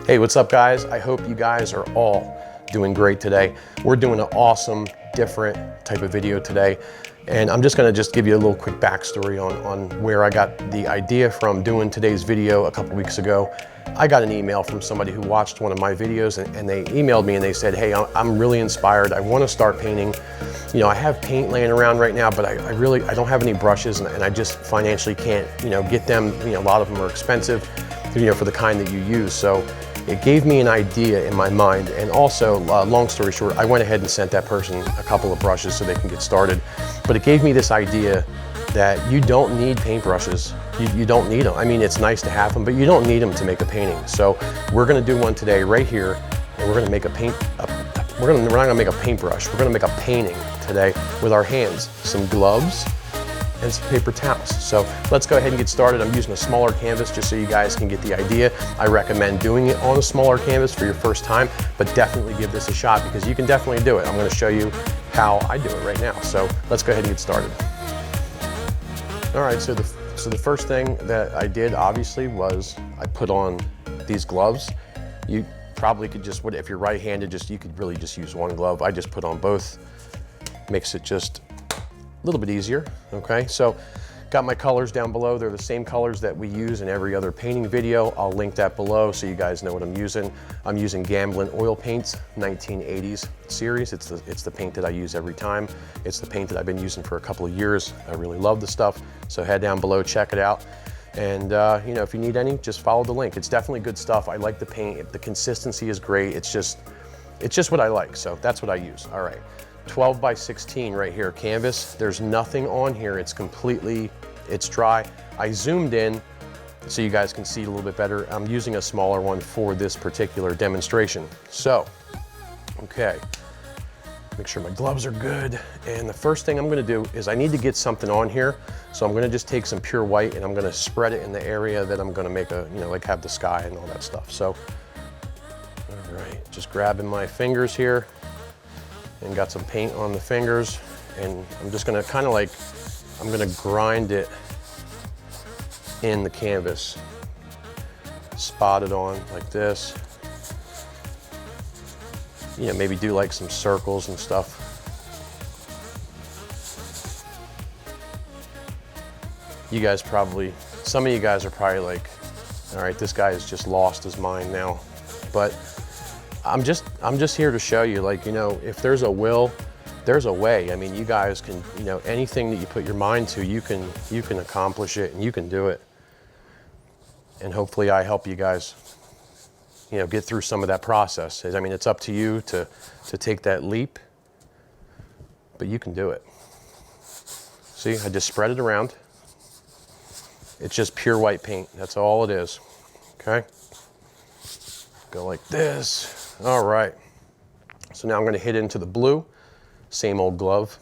Hey, what's up guys? I hope you guys are all doing great today. We're doing an awesome, different type of video today. And I'm just gonna give you a little quick backstory on where I got the idea from doing today's video a couple weeks ago. I got an email from somebody who watched one of my videos and they emailed me and they said, hey, I'm really inspired. I wanna start painting. You know, I have paint laying around right now, but I don't have any brushes and I just financially can't, get them. A lot of them are expensive, for the kind that you use. So it gave me an idea in my mind, and also, long story short, I went ahead and sent that person a couple of brushes so they can get started. But it gave me this idea that you don't need paintbrushes. You don't need them. I mean, it's nice to have them, but you don't need them to make a painting. So we're gonna do one today right here, and we're gonna make we're not gonna make a paintbrush. We're gonna make a painting today with our hands, some gloves, and some paper towels. So let's go ahead and get started. I'm using a smaller canvas just so you guys can get the idea. I recommend doing it on a smaller canvas for your first time, but definitely give this a shot because you can definitely do it. I'm gonna show you how I do it right now. So let's go ahead and get started. All right, so the first thing that I did obviously was I put on these gloves. You probably could just, if you're right-handed, you could really just use one glove. I just put on both, makes it just a little bit easier, okay? So got my colors down below. They're the same colors that we use in every other painting video. I'll link that below so you guys know what I'm using. I'm using Gamblin oil paints, 1980s series. It's the paint that I use every time. It's the paint that I've been using for a couple of years. I really love the stuff. So head down below, check it out. And if you need any, just follow the link. It's definitely good stuff. I like the paint. The consistency is great. It's just what I like. So that's what I use. All right. 12 by 16 right here, canvas. There's nothing on here. It's dry. I zoomed in so you guys can see it a little bit better. I'm using a smaller one for this particular demonstration. So, okay, make sure my gloves are good. And the first thing I'm gonna do is I need to get something on here. So I'm gonna just take some pure white and I'm gonna spread it in the area that I'm gonna make like have the sky and all that stuff. So, all right, just grabbing my fingers here and got some paint on the fingers, and I'm just gonna I'm gonna grind it in the canvas, spot it on like this. Maybe do like some circles and stuff. Some of you guys are probably like, all right, this guy has just lost his mind now. But I'm just here to show you, if there's a will, there's a way. I mean, you guys can, anything that you put your mind to, you can accomplish it and you can do it. And hopefully I help you guys, get through some of that process. I mean, it's up to you to take that leap, but you can do it. See, I just spread it around. It's just pure white paint. That's all it is, okay? Go like this. All right, so now I'm gonna hit into the blue, same old glove.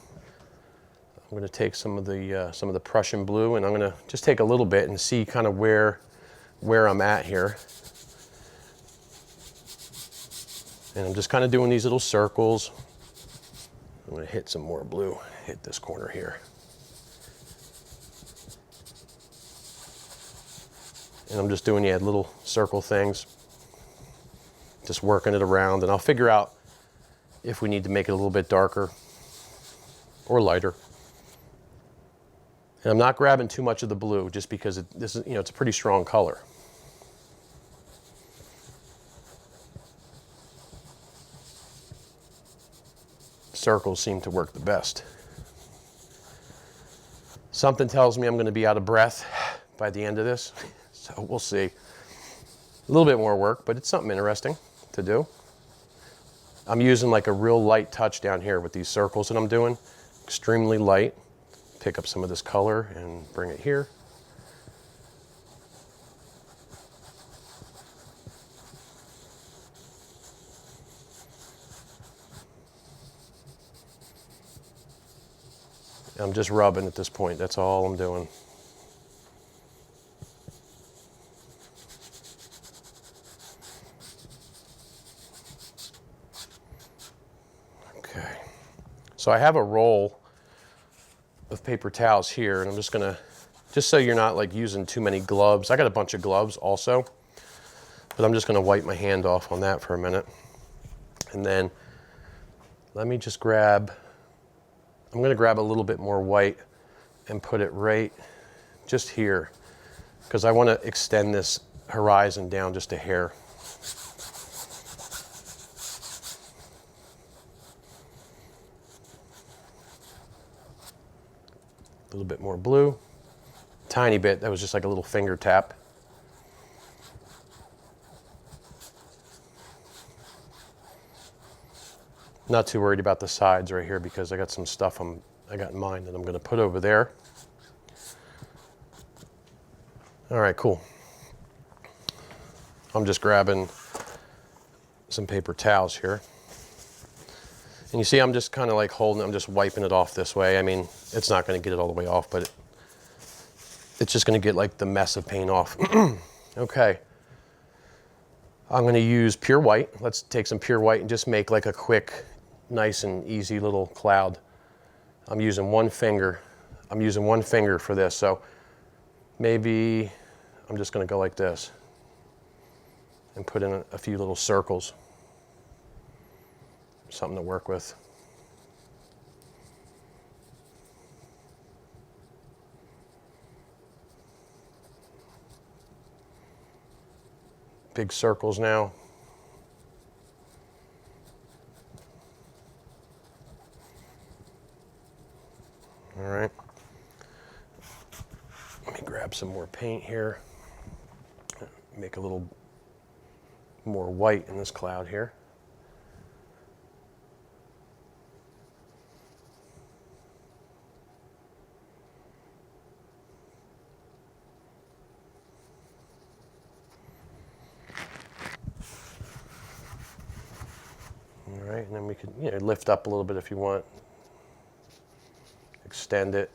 I'm gonna take some of the Prussian blue and I'm gonna just take a little bit and see kind of where I'm at here. And I'm just kind of doing these little circles. I'm gonna hit some more blue, hit this corner here. And I'm just doing little circle things. Just working it around, and I'll figure out if we need to make it a little bit darker or lighter. And I'm not grabbing too much of the blue just because this is, it's a pretty strong color. Circles seem to work the best. Something tells me I'm going to be out of breath by the end of this, so we'll see. A little bit more work, but it's something interesting to do. I'm using like a real light touch down here with these circles that I'm doing. Extremely light. Pick up some of this color and bring it here. I'm just rubbing at this point. That's all I'm doing. Okay, so I have a roll of paper towels here, and I'm just so you're not like using too many gloves. I got a bunch of gloves also. But I'm just going to wipe my hand off on that for a minute. And then let me just grab, I'm going to grab a little bit more white and put it right just here, because I want to extend this horizon down just a hair. A little bit more blue, tiny bit, that was just like a little finger tap. Not too worried about the sides right here because I got some stuff I got in mind that I'm going to put over there. All right, cool. I'm just grabbing some paper towels here. And you see I'm just kind of like I'm just wiping it off this way. I mean, it's not going to get it all the way off, but it's just going to get like the mess of paint off. Okay. I'm going to use pure white. Let's take some pure white and just make like a quick, nice and easy little cloud. I'm using one finger. I'm using one finger for this. So maybe I'm just going to go like this and put in a few little circles. Something to work with. Big circles now. All right. Let me grab some more paint here. Make a little more white in this cloud here. All right, and then we could, lift up a little bit if you want. Extend it,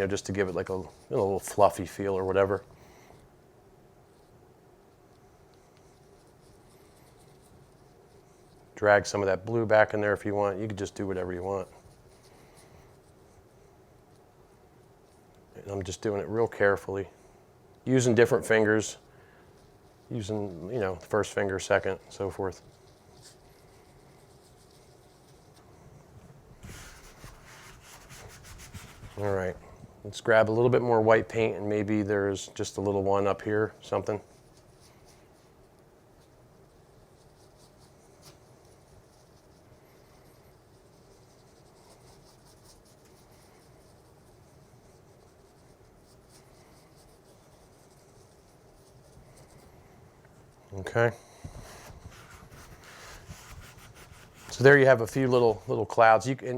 just to give it like a little fluffy feel or whatever. Drag some of that blue back in there if you want. You could just do whatever you want. And I'm just doing it real carefully, using different fingers, using, first finger, second, so forth. All right, let's grab a little bit more white paint, and maybe there's just a little one up here, something. Okay. So there you have a few little clouds. You could,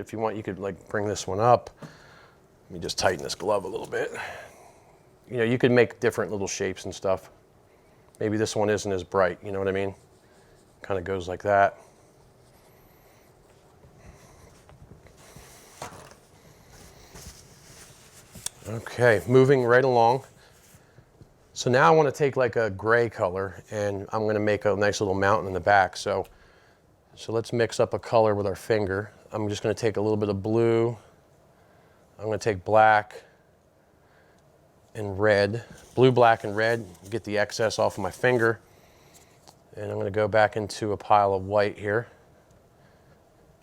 if you want, you could like bring this one up. Let me just tighten this glove a little bit. You could make different little shapes and stuff. Maybe this one isn't as bright, you know what I mean? Kind of goes like that. Okay, moving right along. So now I want to take like a gray color, and I'm going to make a nice little mountain in the back. So let's mix up a color with our finger. I'm just going to take a little bit of blue. I'm going to take black and red. Blue, black, and red. Get the excess off of my finger. And I'm going to go back into a pile of white here.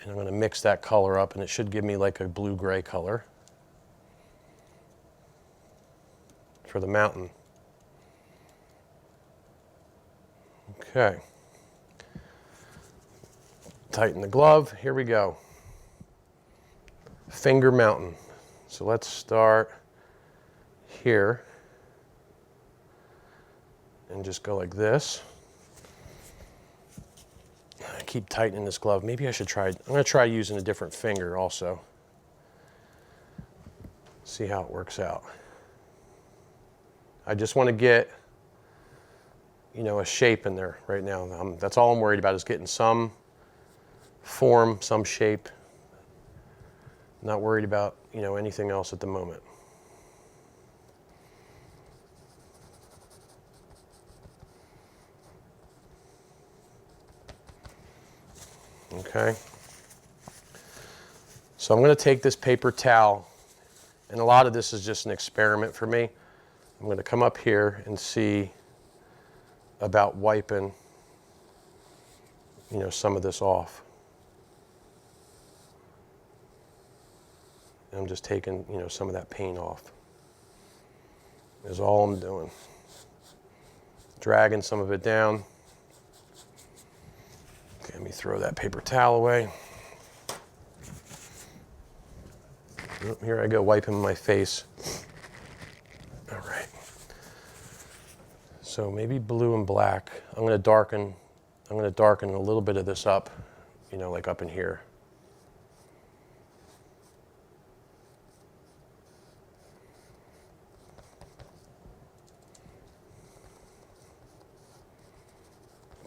And I'm going to mix that color up, and it should give me like a blue-gray color for the mountain. Okay. Tighten the glove. Here we go. Finger mountain. So let's start here and just go like this. I keep tightening this glove. Maybe I should try, I'm going to try using a different finger also. See how it works out. I just want to get, a shape in there right now. That's all I'm worried about, is getting some form, some shape. Not worried about, anything else at the moment. Okay. So I'm going to take this paper towel, and a lot of this is just an experiment for me. I'm going to come up here and see about wiping, you know, some of this off. And I'm just taking, you know, some of that paint off. Is all I'm doing. Dragging some of it down. Okay, let me throw that paper towel away. Here I go, wiping my face. All right. So maybe blue and black. I'm going to darken a little bit of this up, you know, like up in here.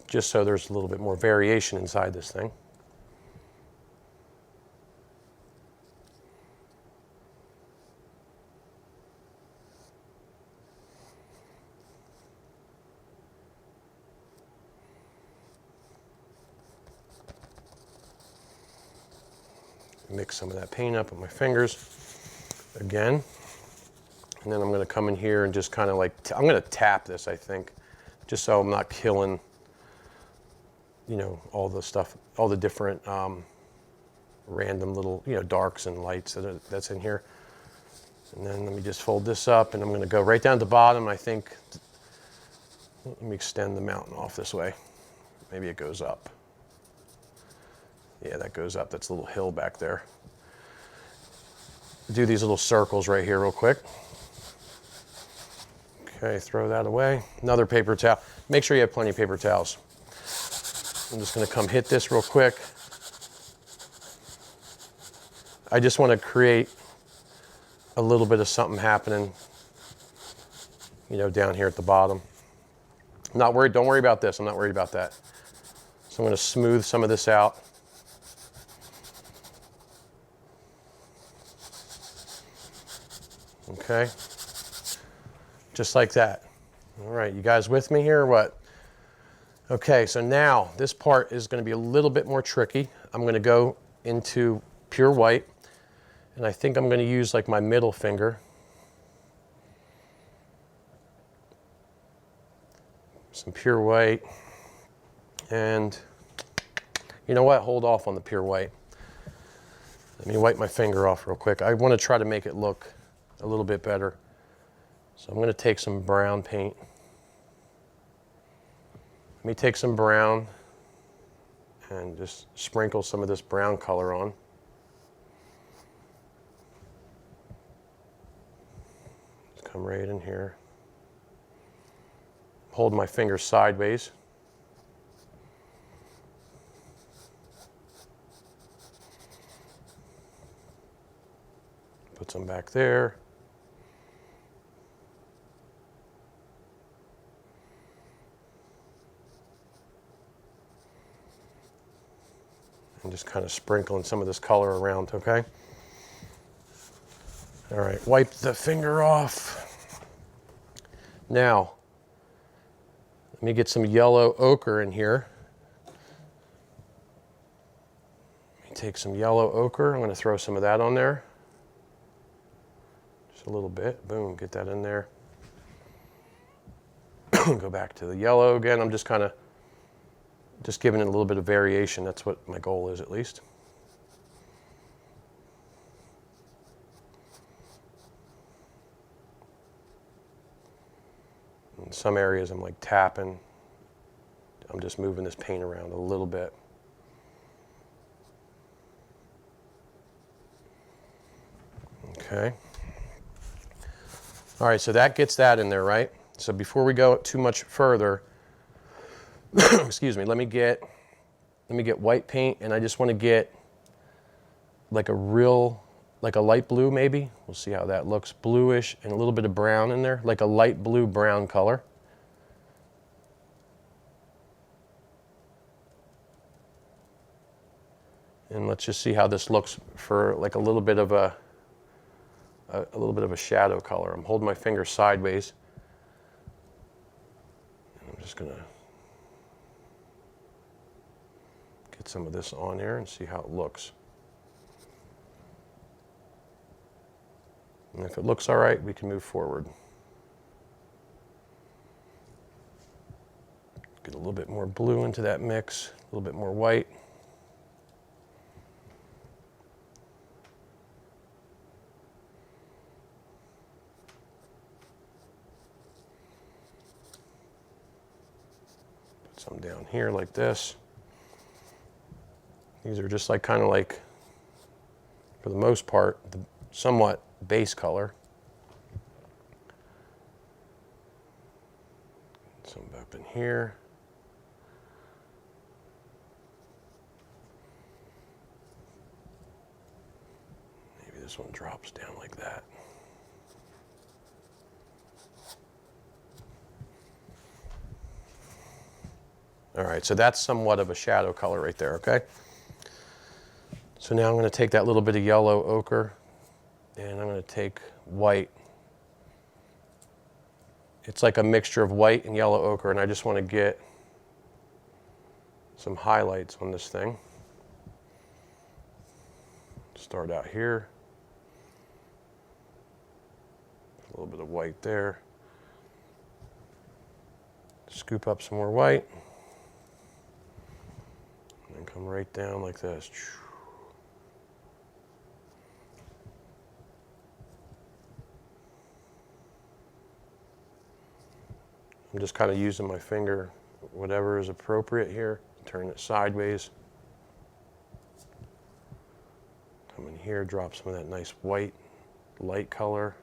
Just so there's a little bit more variation inside this thing. Mix some of that paint up with my fingers again. And then I'm going to come in here and just kind of like, I'm going to tap this, I think, just so I'm not killing, you know, all the stuff, all the different random little, you know, darks and lights that's in here. And then let me just fold this up, and I'm going to go right down to the bottom. I think, let me extend the mountain off this way. Maybe it goes up. Yeah, that goes up. That's a little hill back there. Do these little circles right here real quick. Okay, throw that away. Another paper towel. Make sure you have plenty of paper towels. I'm just going to come hit this real quick. I just want to create a little bit of something happening, you know, down here at the bottom. I'm not worried. Don't worry about this. I'm not worried about that. So I'm going to smooth some of this out. Okay, just like that. All right, you guys with me here or what? Okay, so now this part is going to be a little bit more tricky. I'm going to go into pure white, and I think I'm going to use like my middle finger. Some pure white, and you know what? Hold off on the pure white. Let me wipe my finger off real quick. I want to try to make it look a little bit better. So I'm going to take some brown paint. Let me take some brown and just sprinkle some of this brown color on. Just come right in here. Hold my finger sideways. Put some back there. And just kind of sprinkling some of this color around, okay? All right, wipe the finger off. Now, let me get some yellow ochre in here. Let me take some yellow ochre. I'm going to throw some of that on there. Just a little bit. Boom, get that in there. Go back to the yellow again. I'm just kind of giving it a little bit of variation. That's what my goal is, at least. In some areas I'm like tapping. I'm just moving this paint around a little bit. Okay. All right, so that gets that in there, right? So before we go too much further, excuse me, let me get white paint, and I just want to get like a light blue maybe. We'll see how that looks. Bluish and a little bit of brown in there, like a light blue brown color. And let's just see how this looks for like a little bit of a shadow color. I'm holding my finger sideways. And I'm just gonna get some of this on there and see how it looks. And if it looks all right, we can move forward. Get a little bit more blue into that mix, a little bit more white. Put some down here like this. These are just like kind of like, for the most part, the somewhat base color. Some up in here. Maybe this one drops down like that. All right, so that's somewhat of a shadow color right there, okay? So now I'm going to take that little bit of yellow ochre and I'm going to take white. It's like a mixture of white and yellow ochre, and I just want to get some highlights on this thing. Start out here. A little bit of white there. Scoop up some more white. And then come right down like this. I'm just kind of using my finger, whatever is appropriate here. Turn it sideways. Come in here, drop some of that nice white, light color.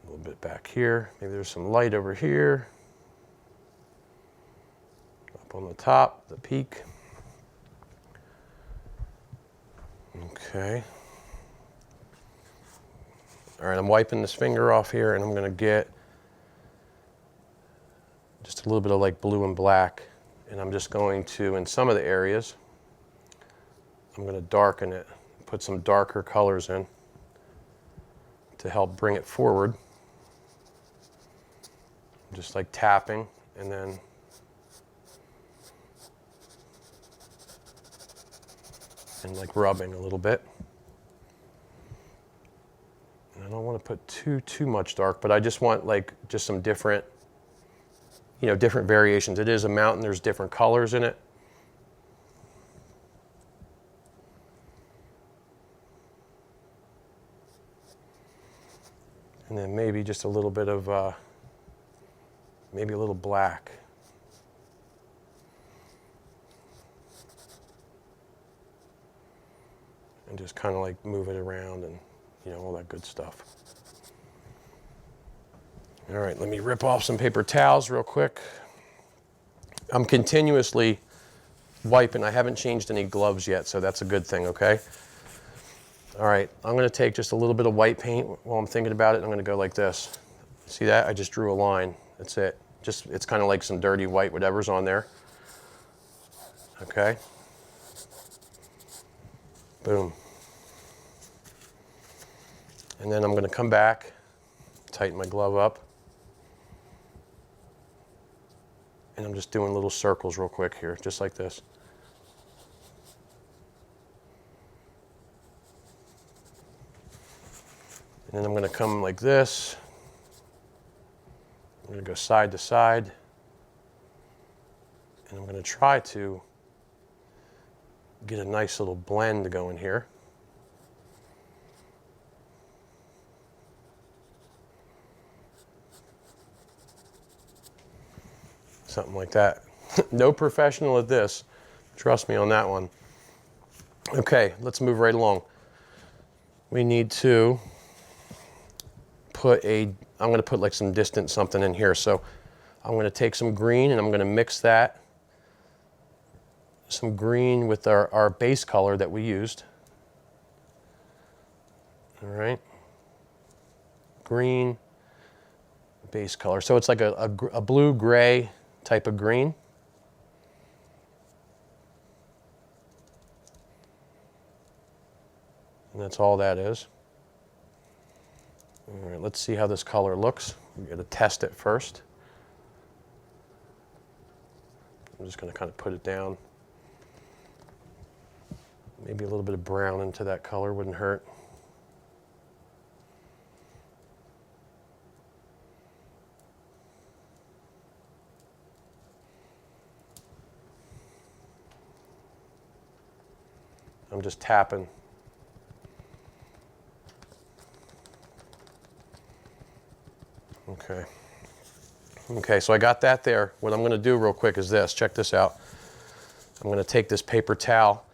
A little bit back here. Maybe there's some light over here. Up on the top, the peak. Okay. All right, I'm wiping this finger off here, and I'm going to get just a little bit of like blue and black, and I'm just going to, in some of the areas, I'm going to darken it, put some darker colors in to help bring it forward. Just like tapping, and then like rubbing a little bit. I don't want to put too much dark, but I just want like just some different, different variations. It is a mountain, there's different colors in it. And then maybe just a little bit of, maybe a little black. And just kind of like move it around and all that good stuff. All right, let me rip off some paper towels real quick. I'm continuously wiping. I haven't changed any gloves yet, so that's a good thing, okay? All right, I'm going to take just a little bit of white paint while I'm thinking about it. I'm going to go like this. See that? I just drew a line. That's it. It's kind of like some dirty white, whatever's on there. Okay. Boom. And then I'm going to come back, tighten my glove up, and I'm just doing little circles real quick here, just like this. And then I'm going to come like this. I'm going to go side to side, and I'm going to try to get a nice little blend going here. Something like that. No professional at this. Trust me on that one. Okay, let's move right along. We need to put I'm going to put like some distant something in here. So I'm going to take some green and I'm going to mix that, some green with our base color that we used. All right. Green, base color. So it's like a blue-gray type of green. And that's all that is. All right, let's see how this color looks. We're going to test it first. I'm just going to kind of put it down. Maybe a little bit of brown into that color wouldn't hurt. I'm just tapping. Okay. Okay, so I got that there. What I'm going to do real quick is this. Check this out. I'm going to take this paper towel.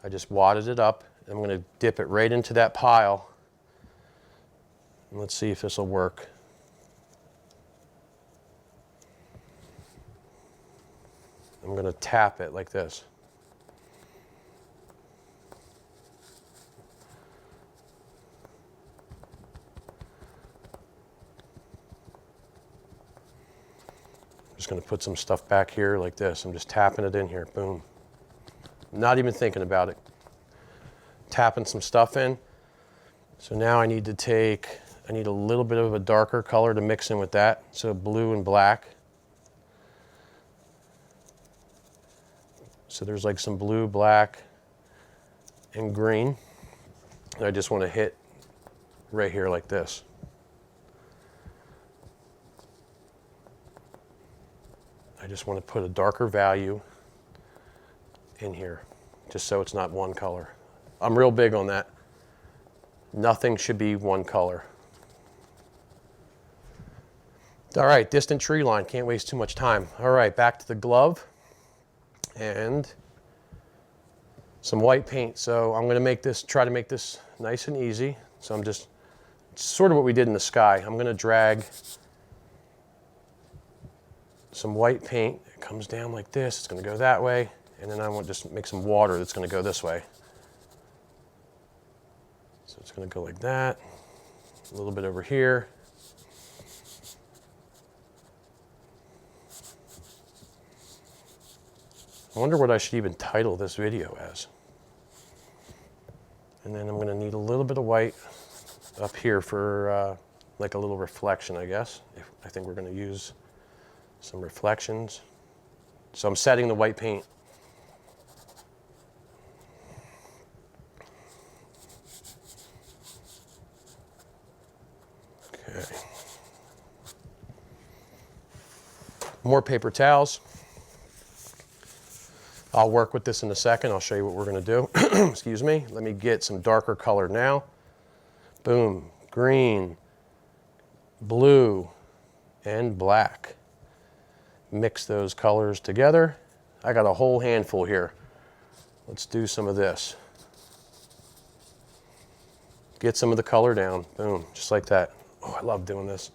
I just wadded it up. I'm going to dip it right into that pile. And let's see if this will work. I'm going to tap it like this. I'm just going to put some stuff back here like this. I'm just tapping it in here. Boom. Not even thinking about it. Tapping some stuff in. So now I need a little bit of a darker color to mix in with that. So blue and black. So there's like some blue, black, and green. And I just want to hit right here like this. I just want to put a darker value in here, just so it's not one color. I'm real big on that. Nothing should be one color. All right, distant tree line, can't waste too much time. All right, back to the glove and some white paint. So I'm gonna try to make this nice and easy. So I'm just, sort of what we did in the sky. I'm gonna drag some white paint. It comes down like this, it's gonna go that way. And then I want to just make some water that's gonna go this way. So it's gonna go like that, a little bit over here. I wonder what I should even title this video as. And then I'm going to need a little bit of white up here for like a little reflection, I guess. I think we're going to use some reflections. So I'm setting the white paint. Okay. More paper towels. I'll work with this in a second. I'll show you what we're going to do. Excuse me. Let me get some darker color now. Boom. Green, blue, and black. Mix those colors together. I got a whole handful here. Let's do some of this. Get some of the color down. Boom. Just like that. Oh, I love doing this.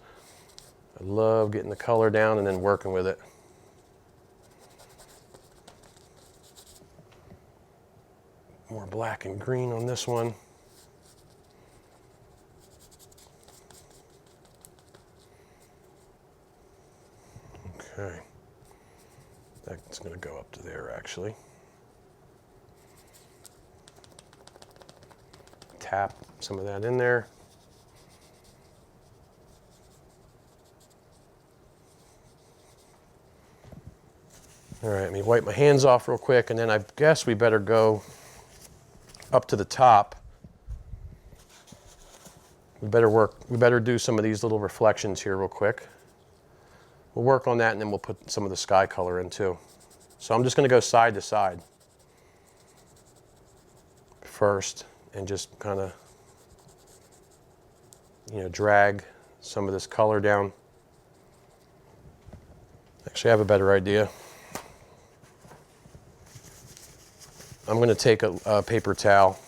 I love getting the color down and then working with it. More black and green on this one. Okay. That's going to go up to there, actually. Tap some of that in there. All right, let me wipe my hands off real quick, and then I guess we better go up to the top. We better do some of these little reflections here real quick. We'll work on that and then we'll put some of the sky color in too. So I'm just going to go side to side first and just kind of, drag some of this color down. Actually, I have a better idea. I'm going to take a paper towel,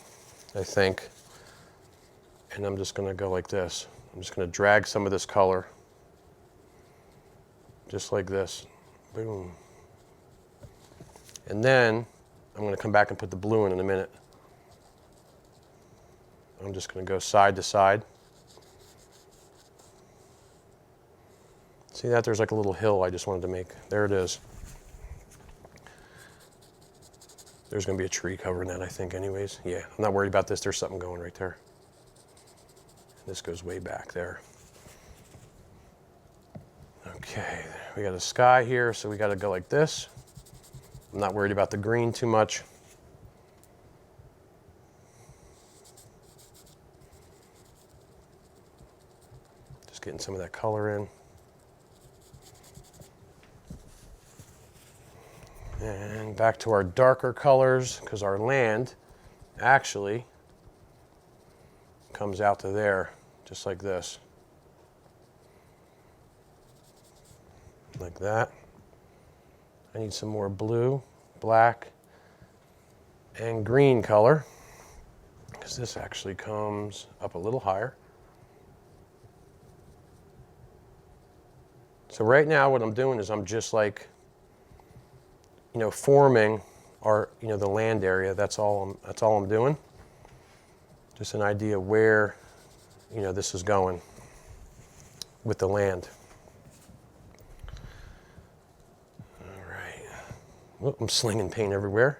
I think, and I'm just going to go like this. I'm just going to drag some of this color, just like this. Boom. And then I'm going to come back and put the blue in a minute. I'm just going to go side to side. See that? There's like a little hill I just wanted to make. There it is. There's going to be a tree covering that, I think, anyways. Yeah, I'm not worried about this. There's something going right there. This goes way back there. Okay, we got a sky here, so we got to go like this. I'm not worried about the green too much. Just getting some of that color in. And back to our darker colors, because our land actually comes out to there, just like this. Like that. I need some more blue, black, and green color, because this actually comes up a little higher. So right now what I'm doing is I'm just like, forming our, the land area. That's all I'm doing. Just an idea of where, this is going with the land. All right. Whoop, I'm slinging paint everywhere.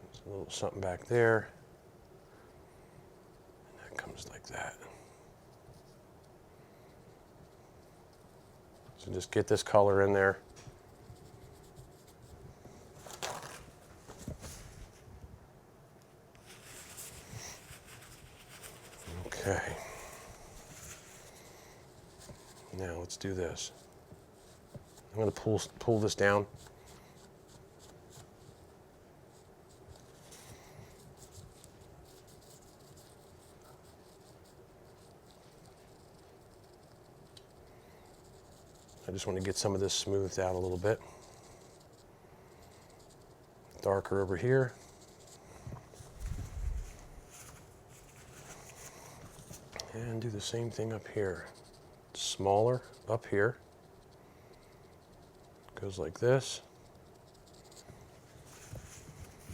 There's a little something back there. And that comes like that. So just get this color in there. Okay. Now let's do this. I'm going to pull this down. I just want to get some of this smoothed out a little bit. Darker over here. And do the same thing up here. Smaller up here. Goes like this.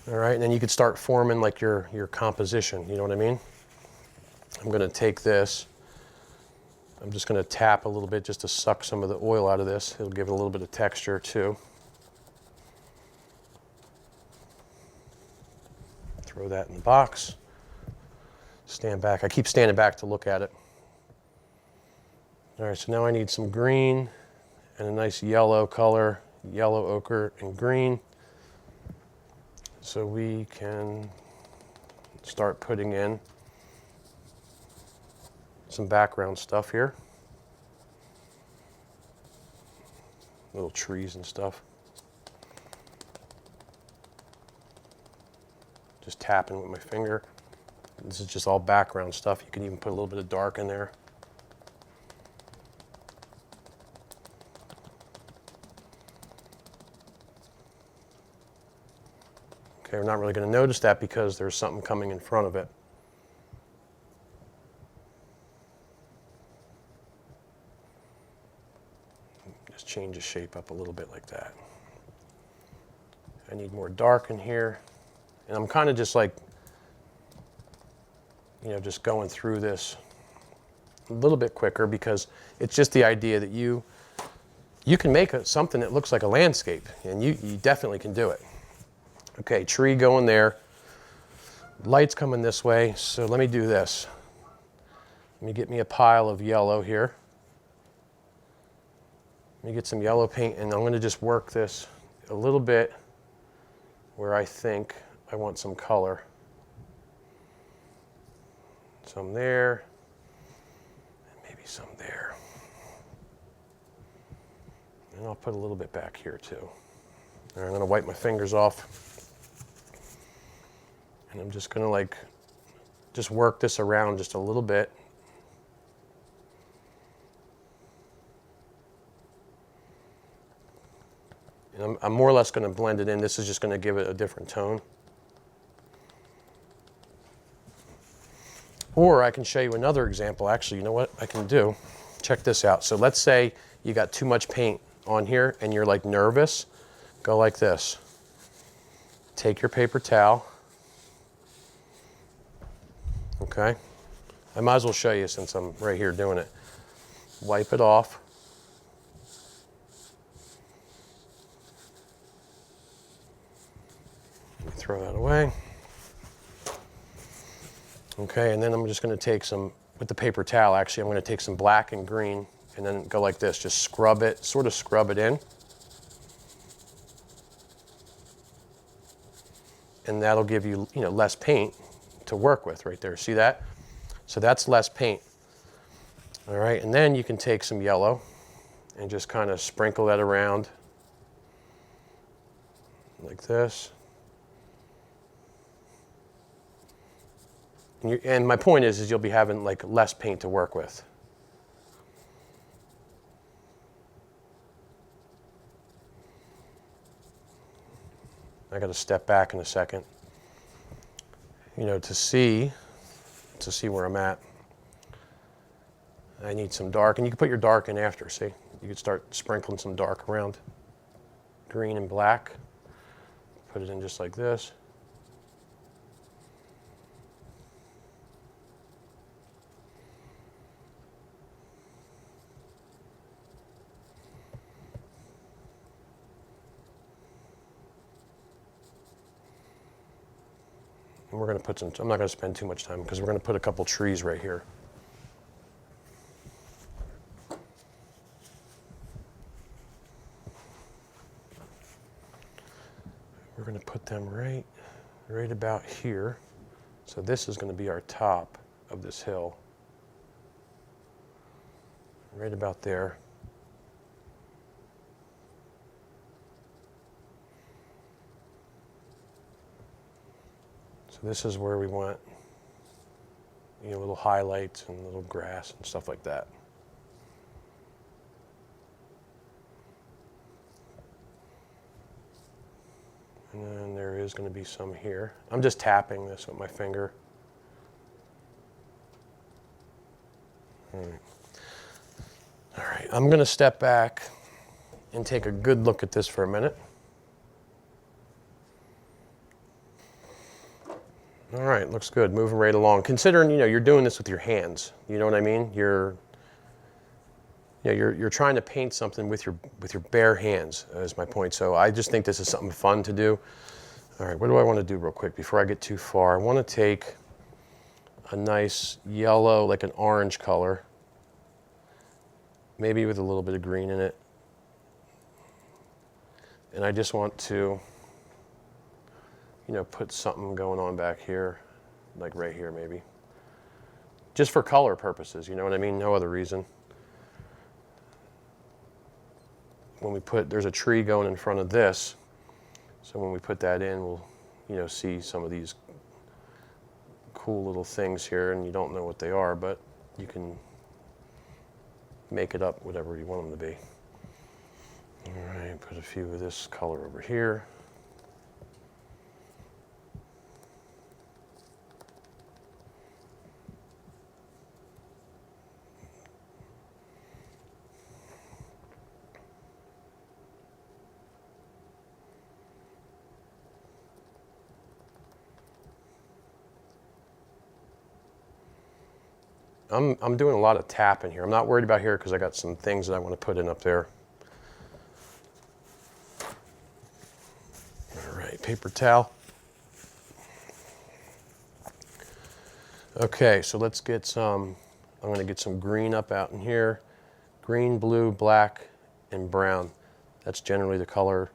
All right, and then you could start forming like your composition, you know what I mean? I'm going to take this. I'm just going to tap a little bit just to suck some of the oil out of this. It'll give it a little bit of texture too. Throw that in the box. Stand back. I keep standing back to look at it. All right, so now I need some green and a nice yellow color, yellow, ochre, and green. So we can start putting in some background stuff here. Little trees and stuff. Just tapping with my finger. This is just all background stuff. You can even put a little bit of dark in there. Okay, we're not really going to notice that because there's something coming in front of it. Just change the shape up a little bit like that. I need more dark in here. And I'm kind of just like, just going through this a little bit quicker because it's just the idea that you can make something that looks like a landscape, and you definitely can do it. Okay, tree going there. Light's coming this way, so let me do this. Let me get me a pile of yellow here. Let me get some yellow paint, and I'm going to just work this a little bit where I think I want some color. Some there, and maybe some there. And I'll put a little bit back here too. All right, I'm going to wipe my fingers off. And I'm just going to just work this around just a little bit. And I'm more or less going to blend it in. This is just going to give it a different tone. Or I can show you another example. Actually, you know what I can do? Check this out. So let's say you got too much paint on here and you're like nervous. Go like this. Take your paper towel. Okay. I might as well show you since I'm right here doing it. Wipe it off. Let me throw that away. Okay, and then I'm just going to take some, with the paper towel actually, I'm going to take some black and green and then go like this, just scrub it, sort of scrub it in. And that'll give you, less paint to work with right there. See that? So that's less paint. All right, and then you can take some yellow and just kind of sprinkle that around like this. And my point is you'll be having like less paint to work with. I got to step back in a second, you know, to see where I'm at. I need some dark, and you can put your dark in after, see? You could start sprinkling some dark around. Green and black. Put it in just like this. And we're going to put some, I'm not going to spend too much time because we're going to put a couple trees right here. We're going to put them right about here. So this is going to be our top of this hill. Right about there. So this is where we want, you know, little highlights and little grass and stuff like that. And then there is going to be some here. I'm just tapping this with my finger. All right, I'm going to step back and take a good look at this for a minute. All right, looks good, moving right along. Considering, you know, you're doing this with your hands, you know what I mean? You're trying to paint something with your bare hands, is my point. So I just think this is something fun to do. All right, what do I want to do real quick before I get too far? I want to take a nice yellow, like an orange color, maybe with a little bit of green in it. And I just want to, you know, put something going on back here, like right here maybe. Just for color purposes, you know what I mean? No other reason. When we put, there's a tree going in front of this, so when we put that in, we'll, you know, see some of these cool little things here, and you don't know what they are, but you can make it up whatever you want them to be. All right, put a few of this color over here. I'm doing a lot of tapping here. I'm not worried about here because I got some things that I want to put in up there. All right, paper towel. Okay, so let's get some, I'm going to get some green up out in here. Green, blue, black, and brown. That's generally the color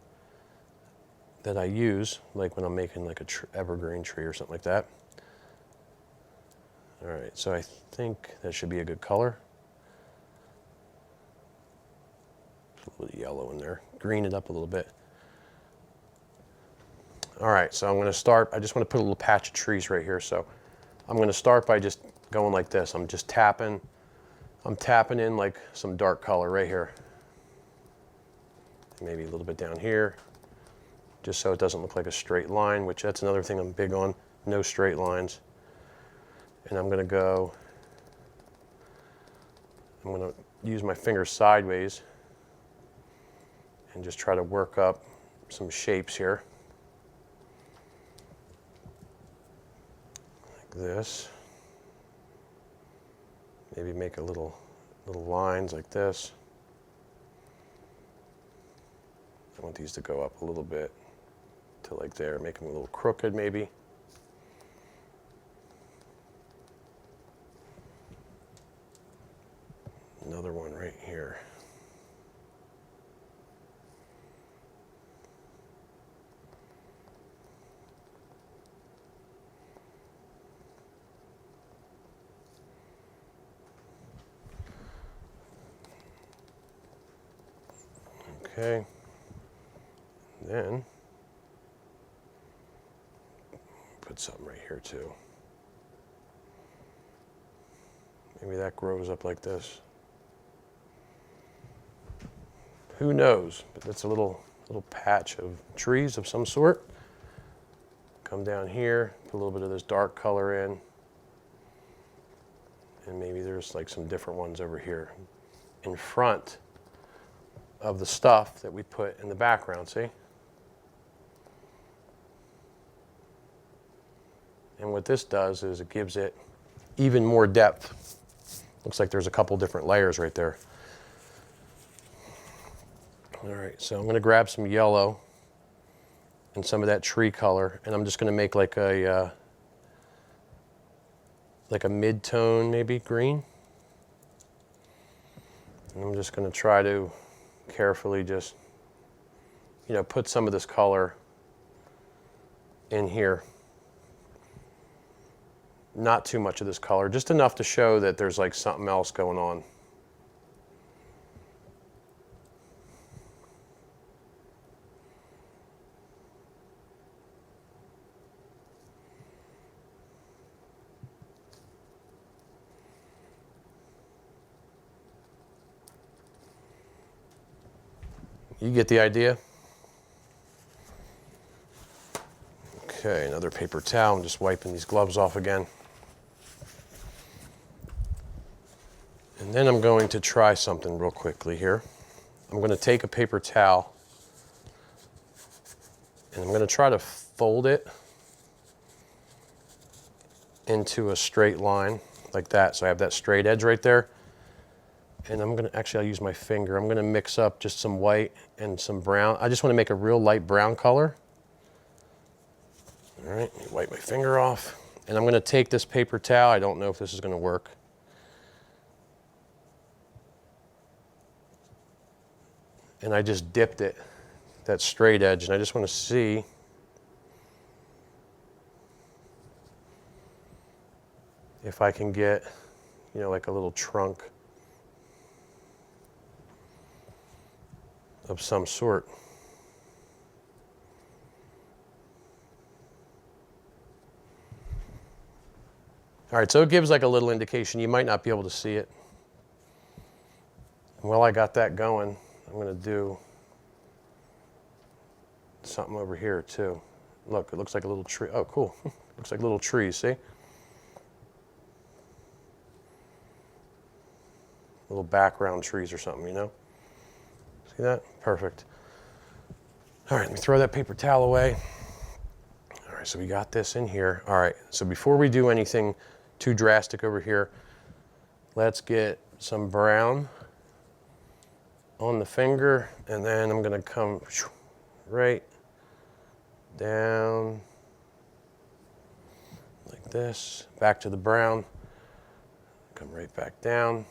that I use, like when I'm making like a evergreen tree or something like that. All right, so I think that should be a good color. Put a little yellow in there. Green it up a little bit. All right, so I'm going to start. I just want to put a little patch of trees right here. So I'm going to start by just going like this. I'm just tapping. I'm tapping in like some dark color right here. Maybe a little bit down here, just so it doesn't look like a straight line, which that's another thing I'm big on, no straight lines. And I'm going to use my fingers sideways and just try to work up some shapes here. Like this. Maybe make a little lines like this. I want these to go up a little bit to like there, make them a little crooked maybe. Another one right here. Okay. Then put something right here too. Maybe that grows up like this. Who knows? But that's a little patch of trees of some sort. Come down here, put a little bit of this dark color in. And maybe there's like some different ones over here in front of the stuff that we put in the background, see? And what this does is it gives it even more depth. Looks like there's a couple different layers right there. All right, so I'm going to grab some yellow and some of that tree color, and I'm just going to make like a mid-tone, maybe green. And I'm just going to try to carefully just, you know, put some of this color in here. Not too much of this color, just enough to show that there's like something else going on. You get the idea? Okay, another paper towel. I'm just wiping these gloves off again. And then I'm going to try something real quickly here. I'm going to take a paper towel and I'm going to try to fold it into a straight line like that. So I have that straight edge right there. And I'm going to, actually I'll use my finger. I'm going to mix up just some white and some brown. I just want to make a real light brown color. All right, wipe my finger off. And I'm going to take this paper towel. I don't know if this is going to work. And I just dipped it, that straight edge, and I just want to see if I can get, you know, like a little trunk of some sort. All right, so it gives like a little indication. You might not be able to see it. While I got that going, I'm going to do something over here too. Look, it looks like a little tree. Oh, cool. Looks like little trees, see? Little background trees or something, you know? See that? Perfect. All right, let me throw that paper towel away. All right, so we got this in here. All right, so before we do anything too drastic over here, let's get some brown on the finger, and then I'm going to come right down like this, back to the brown, come right back down.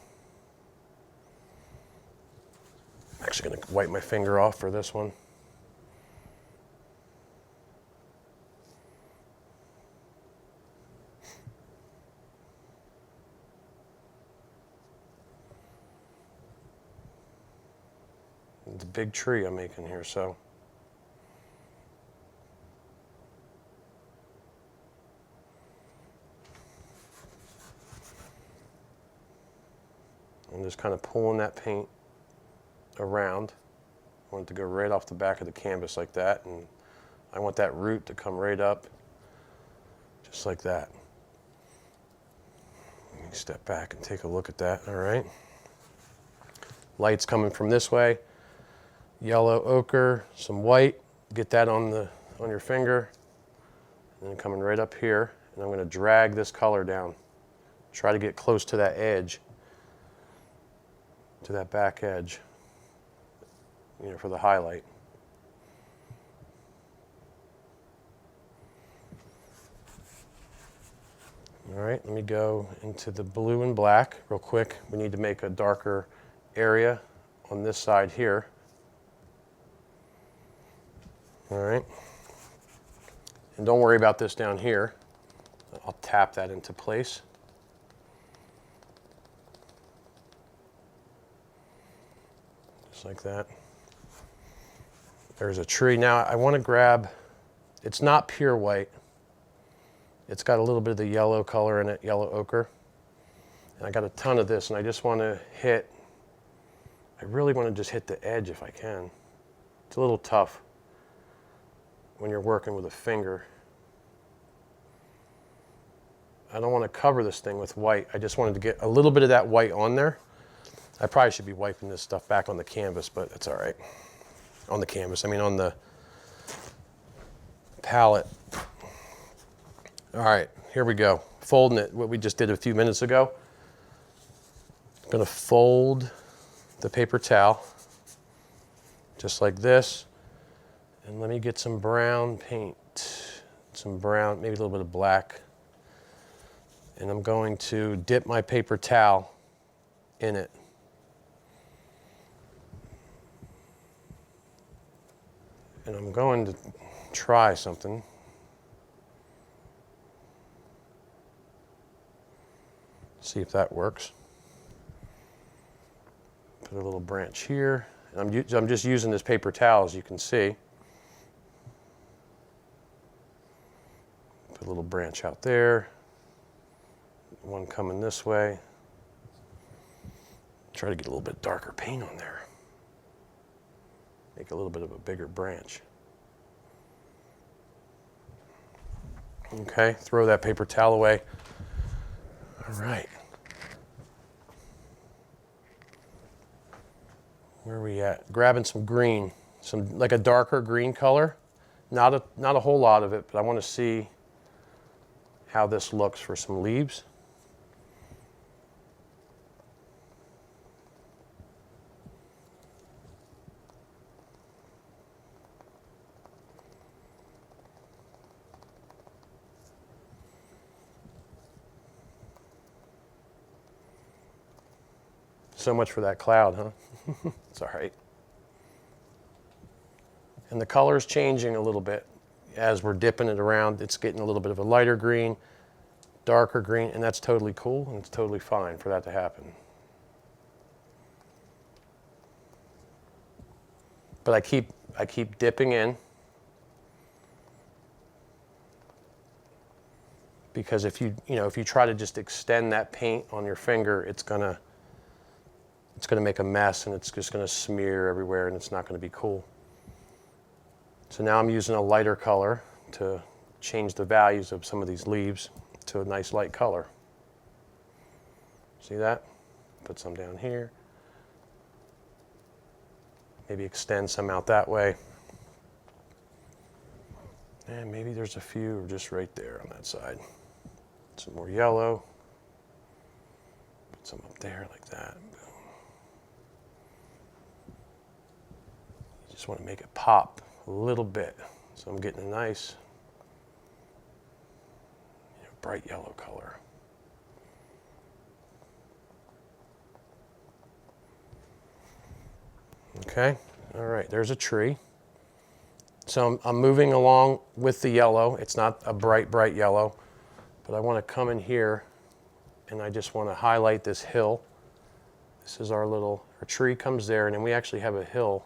I'm actually going to wipe my finger off for this one. It's a big tree I'm making here, so. I'm just kind of pulling that paint around. I want it to go right off the back of the canvas like that, and I want that root to come right up, just like that. Let me step back and take a look at that, all right? Light's coming from this way. Yellow ochre, some white, get that on your finger, and then coming right up here, and I'm going to drag this color down. Try to get close to that edge, to that back edge, you know, for the highlight. All right, let me go into the blue and black real quick. We need to make a darker area on this side here. All right, and don't worry about this down here. I'll tap that into place. Just like that. There's a tree. Now I want to grab, it's not pure white. It's got a little bit of the yellow color in it, yellow ochre. And I got a ton of this, and I just want to hit, I really want to just hit the edge if I can. It's a little tough when you're working with a finger. I don't want to cover this thing with white. I just wanted to get a little bit of that white on there. I probably should be wiping this stuff back on the canvas, but it's all right. On the canvas, I mean on the palette. All right, here we go. Folding it, what we just did a few minutes ago. I'm gonna fold the paper towel, just like this. And let me get some brown paint, some brown, maybe a little bit of black. And I'm going to dip my paper towel in it. And I'm going to try something. See if that works. Put a little branch here. I'm just using this paper towel, as you can see. Put a little branch out there. One coming this way. Try to get a little bit darker paint on there. Make a little bit of a bigger branch. Okay, throw that paper towel away. All right. Where are we at? Grabbing some green, some like a darker green color. Not a whole lot of it, but I want to see how this looks for some leaves. So much for that cloud, huh? It's all right. And the color is changing a little bit as we're dipping it around. It's getting a little bit of a lighter green, darker green, and that's totally cool, and it's totally fine for that to happen. But I keep dipping in, because if you try to just extend that paint on your finger, it's gonna make a mess, and it's just gonna smear everywhere, and it's not gonna be cool. So now I'm using a lighter color to change the values of some of these leaves to a nice light color. See that? Put some down here. Maybe extend some out that way. And maybe there's a few just right there on that side. Some more yellow. Put some up there like that. You just want to make it pop a little bit. So I'm getting a nice bright yellow color. Okay, all right, there's a tree. So I'm moving along with the yellow. It's not a bright, bright yellow, but I want to come in here and I just want to highlight this hill. This is our tree comes there, and then we actually have a hill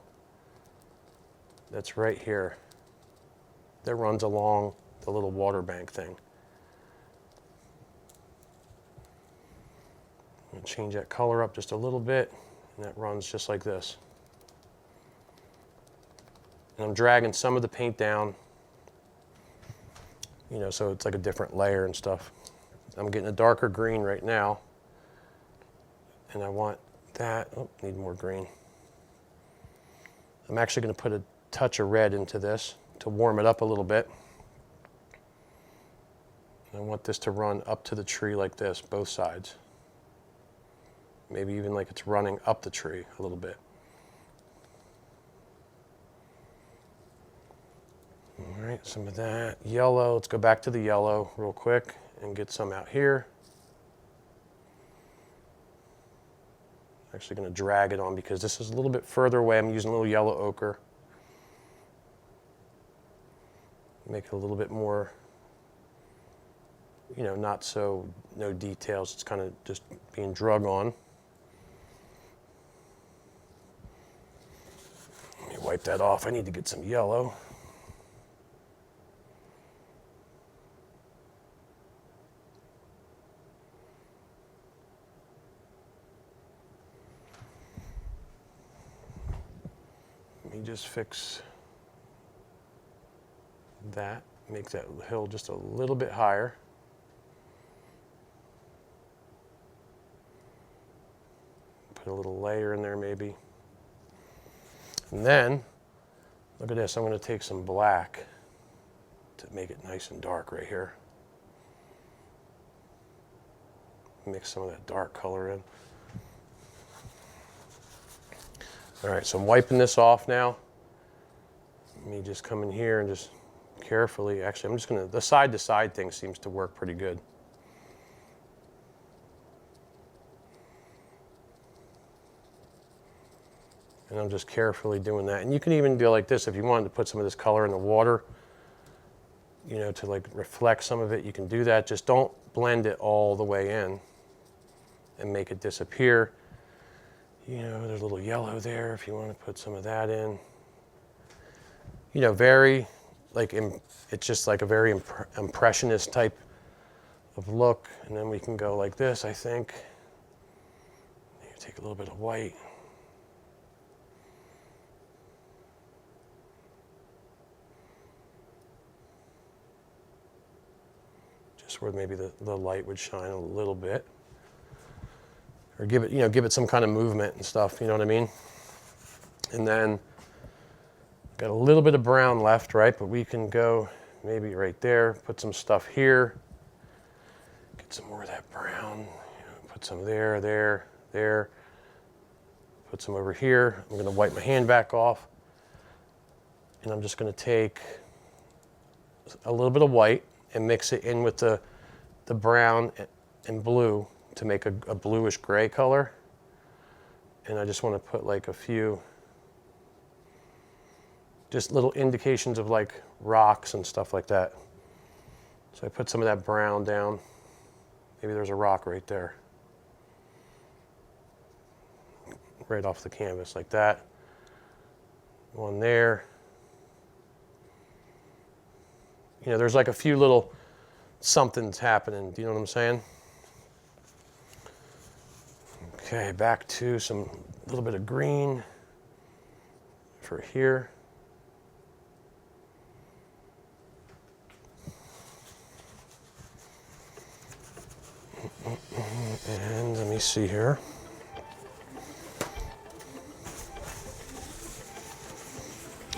that's right here that runs along the little water bank thing. I'm going to change that color up just a little bit, and that runs just like this. And I'm dragging some of the paint down, so it's like a different layer and stuff. I'm getting a darker green right now, and I want that. Oh, need more green. I'm actually going to put a touch of red into this to warm it up a little bit. I want this to run up to the tree like this, both sides. Maybe even like it's running up the tree a little bit. All right, some of that yellow. Let's go back to the yellow real quick and get some out here. Actually going to drag it on because this is a little bit further away. I'm using a little yellow ochre. Make it a little bit more, no details. It's kind of just being drug on. Let me wipe that off. I need to get some yellow. me just fix that, make that hill just a little bit higher. Put a little layer in there maybe. And then, look at this, I'm going to take some black to make it nice and dark right here. Mix some of that dark color in. All right, so I'm wiping this off now. Let me just come in here and just carefully, actually I'm just going to, the side to side thing seems to work pretty good. And I'm just carefully doing that. And you can even do like this if you wanted to put some of this color in the water, you know, to like reflect some of it, you can do that. Just don't blend it all the way in and make it disappear. You know, there's a little yellow there if you want to put some of that in. You know, very, like, it's just like a very impressionist type of look. And then we can go like this, I think. Take a little bit of white. Just where maybe the light would shine a little bit. Or give it, you know, give it some kind of movement and stuff, you know what I mean? And then, got a little bit of brown left, right? But we can go maybe right there, put some stuff here. Get some more of that brown. You know, put some there, there. Put some over here. I'm gonna wipe my hand back off. And I'm just gonna take a little bit of white and mix it in with the brown and blue to make a bluish gray color. And I just want to put like a few, just little indications of like rocks and stuff like that. So I put some of that brown down. Maybe there's a rock right there. Right off the canvas like that. One there. You know, there's like a few little somethings happening. Do you know what I'm saying? Okay, back to some little bit of green for here. And let me see here.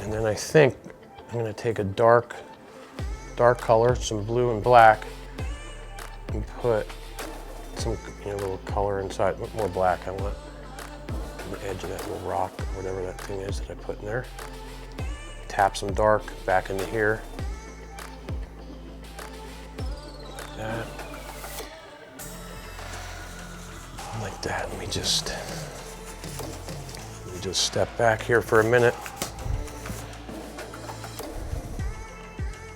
And then I think I'm going to take a dark color, some blue and black, and put some, you know, little color inside, more black I want, on the edge of that little rock, or whatever that thing is that I put in there. Tap some dark back into here. Like that. Like that. Let me just step back here for a minute.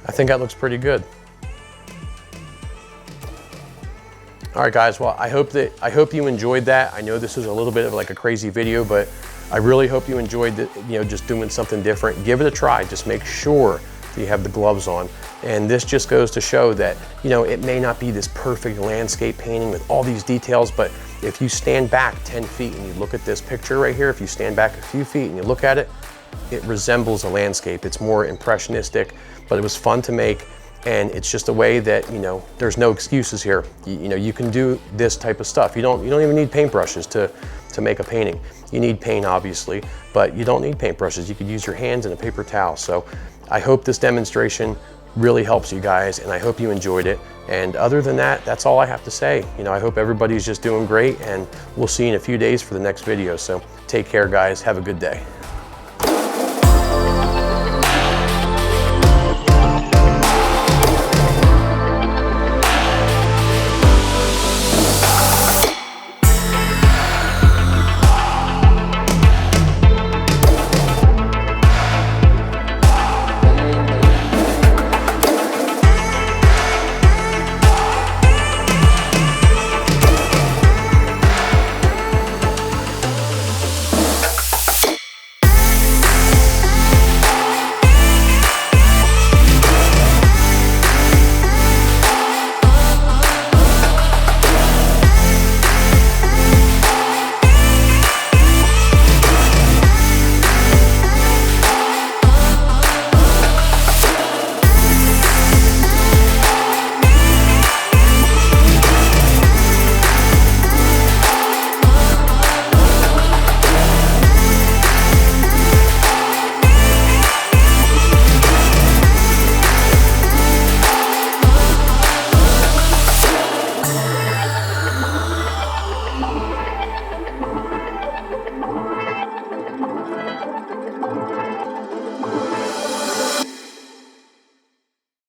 I think that looks pretty good. All right, guys, well, I hope you enjoyed that. I know this was a little bit of like a crazy video, but I really hope you enjoyed the, you know, just doing something different. Give it a try. Just make sure that you have the gloves on. And this just goes to show that, you know, it may not be this perfect landscape painting with all these details, but if you stand back 10 feet and you look at this picture right here, if you stand back a few feet and you look at it, it resembles a landscape. It's more impressionistic, but it was fun to make. And it's just a way that, you know, there's no excuses here. You know, you can do this type of stuff. You don't even need paintbrushes to make a painting. You need paint, obviously, but you don't need paintbrushes. You could use your hands and a paper towel. So I hope this demonstration really helps you guys, and I hope you enjoyed it. And other than that, that's all I have to say. You know, I hope everybody's just doing great, and we'll see you in a few days for the next video. So take care, guys. Have a good day.